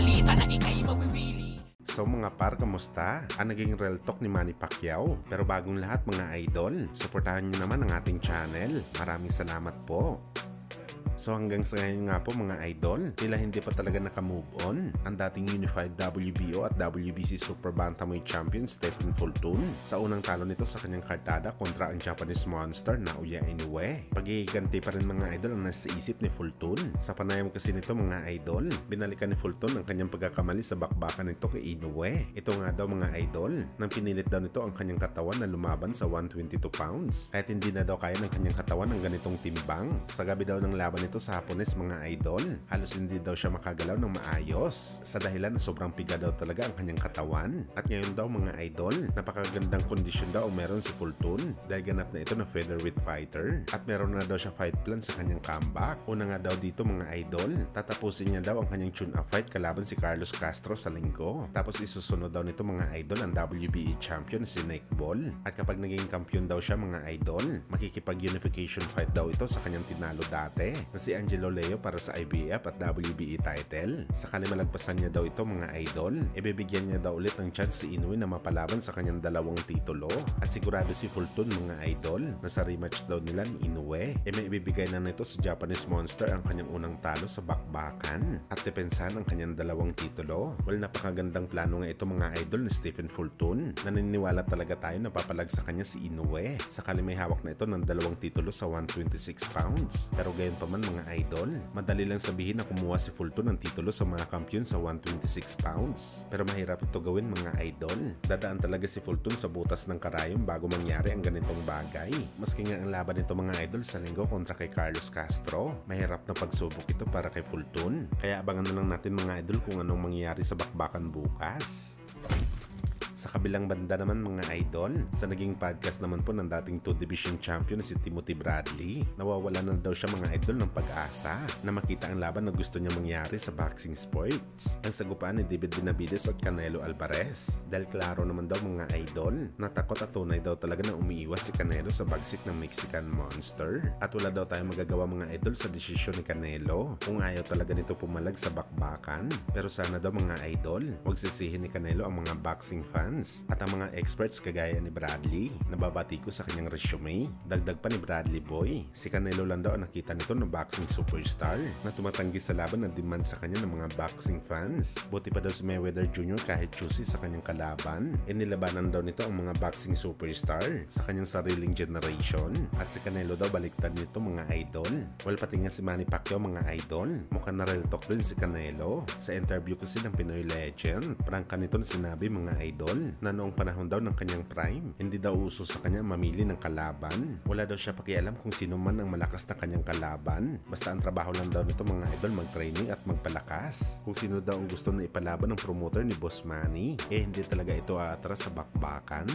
balita na ikay mawiwili. So mga par, kamusta? Ang naging real talk ni Manny Pacquiao. Pero bagong lahat mga idol, suportahan nyo naman ang ating channel. Maraming salamat po. So hanggang sa ngayon nga po mga idol, tila hindi pa talaga nakamove on ang dating Unified WBO at WBC Super Bantamweight Champion Stephen Fulton sa unang talo nito sa kanyang kartada kontra ang Japanese monster Naoya Inoue. Paghihiganti pa rin mga idol ang nasa isip ni Fulton. Sa panayam kasi nito mga idol, binalikan ni Fulton ang kanyang pagkakamali sa bakbakan nito kay Inoue. Ito nga daw mga idol, nang pinilit daw nito ang kanyang katawan na lumaban sa 122 pounds. Kahit hindi na daw kaya ng kanyang katawan ng ganitong timbang. Sa gabi daw ng laban ito sa Hapones mga idol, halos hindi daw siya makagalaw ng maayos sa dahilan na sobrang piga daw talaga ang kanyang katawan. At ngayon daw mga idol, napakagandang kondisyon daw meron si Fulton dahil ganap na ito na featherweight fighter at meron na daw siya fight plan sa kanyang comeback. Una nga daw dito mga idol, tatapusin niya daw ang kanyang tune-up fight kalaban si Carlos Castro sa linggo. Tapos isusunod daw nito mga idol ang WBA champion si Nick Ball. At kapag naging kampiyon daw siya mga idol, makikipag-unification fight daw ito sa kanyang tinalo dati na si Angelo Leo para sa IBF at WBA title. Sakali malagpasan niya daw ito mga idol, ibibigyan niya daw ulit ng chance si Inoue na mapalaban sa kanyang dalawang titulo. At sigurado si Fulton mga idol na sa rematch daw nila ni Inoue, may ibibigay na nito sa Japanese monster ang kanyang unang talo sa bakbakan at depensahan ang kanyang dalawang titulo. Well, napakagandang plano nga ito mga idol ni Stephen Fulton. Naniniwala talaga tayo na papalag sa kanya si Inoue sakali may hawak na ito ng dalawang titulo sa 126 pounds. Pero gayon pa man mga idol, madali lang sabihin na kumuha si Fulton ng titulo sa mga kampiyon sa 126 pounds. Pero mahirap ito gawin mga idol. Dadaan talaga si Fulton sa butas ng karayom bago mangyari ang ganitong bagay. Maski nga ang laban nito mga idol sa linggo kontra kay Carlos Castro, mahirap na pagsubok ito para kay Fulton. Kaya abangan na lang natin mga idol kung anong mangyayari sa bakbakan bukas. Sa kabilang banda naman mga idol, sa naging podcast naman po ng dating 2 Division Champion si Timothy Bradley, nawawala na daw siya mga idol ng pag-asa na makita ang laban na gusto niya mangyari sa boxing sports. Ang sagupaan ni David Benavides at Canelo Alvarez. Dahil klaro naman daw mga idol, natakot at tunay daw talaga na umiiwas si Canelo sa bagsik ng Mexican monster. At wala daw tayong magagawa mga idol sa desisyon ni Canelo kung ayaw talaga nito pumalag sa bakbakan. Pero sana daw mga idol, huwag sisihin ni Canelo ang mga boxing fans at ang mga experts kagaya ni Bradley. Nababati ko sa kanyang resume. Dagdag pa ni Bradley Boy, si Canelo lang daw ang nakita nito ng boxing superstar na tumatanggi sa laban na demand sa kanya ng mga boxing fans. Buti pa daw si Mayweather Jr. kahit choosy sa kanyang kalaban, nilabanan daw nito ang mga boxing superstar sa kanyang sariling generation. At si Canelo daw baliktad nito mga idol. Well, pati nga si Manny Pacquiao mga idol, mukhang na real talk din si Canelo. Sa interview kasi ng Pinoy Legend, prangka nito na sinabi mga idol na noong panahon daw ng kanyang prime, hindi daw uso sa kanya mamili ng kalaban. Wala daw siya pakialam kung sino man ang malakas na kanyang kalaban. Basta ang trabaho lang daw nito mga idol mag-training at magpalakas. Kung sino daw ang gusto na ipalaban ng promoter ni Boss Manny, hindi talaga ito aatras sa bakbakan.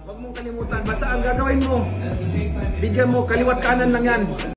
Huwag mong kalimutan, basta ang gagawin mo, bigyan mo kaliwat kanan lang yan.